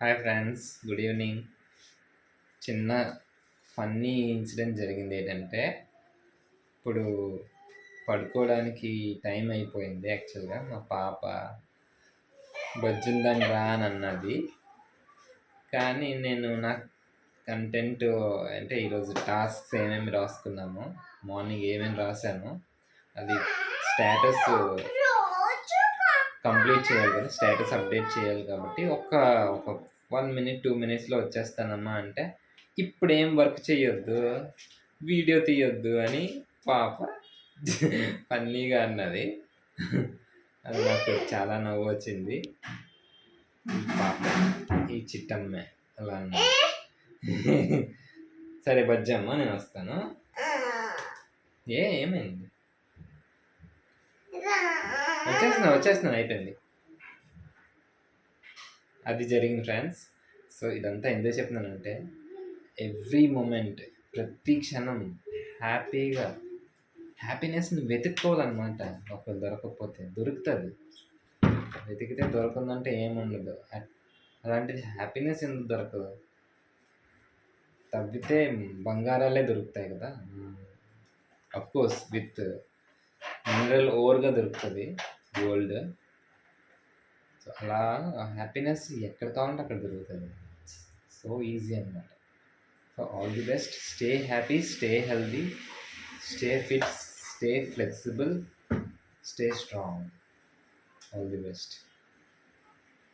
Hi friends, good evening. చిన్న funny incident జరిగింది. ఏంటంటే ఇప్పుడు పడుకోవడానికి టైం అయిపోయింది. యాక్చువల్గా మా పాప బజ్జుందని రా అని అన్నది. కానీ నేను నా కంటెంట్ అంటే ఈరోజు టాస్క్స్ ఏమేమి రాసుకున్నామో, మార్నింగ్ ఏమేమి రాశానో అది స్టేటస్ కంప్లీట్ చేయాలి కదా, స్టేటస్ అప్డేట్ చేయాలి కాబట్టి ఒక 1 మినిట్ 2 మినిట్స్లో వచ్చేస్తానమ్మా అంటే, ఇప్పుడేం వర్క్ చేయొద్దు, వీడియో తీయొద్దు అని పాప ఫన్నీగా అన్నది. అది నాకు చాలా నవ్వు వచ్చింది. పాప ఈ చిట్టమ్మే అలా అన్నది. సరే బజ్జమ్మ, నేను వస్తాను. ఏమైంది? వచ్చేస్తున్నాను అయిపోయింది. అది జరిగింది ఫ్రెండ్స్. సో ఇదంతా ఎందుకు చెప్తున్నానంటే, ఎవ్రీ మూమెంట్, ప్రతి క్షణం హ్యాపీనెస్ని వెతుక్కోవాలన్నమాట. ఒకరు దొరకకపోతే దొరుకుతుంది, వెతికితే దొరకందంటే ఏముండదు. అలాంటిది హ్యాపీనెస్ ఎందుకు దొరకదు? తవ్వితే బంగారాలే దొరుకుతాయి కదా. అఫ్కోర్స్ విత్ మినరల్ ఓవర్గా దొరుకుతుంది గోల్డ్. సో అలా హ్యాపీనెస్ ఎక్కడ కావాలంటే అక్కడ దొరుకుతుంది. సో ఈజీ అన్నమాట. So all the best. Stay happy, stay healthy, stay fit, stay flexible, stay strong. All the best.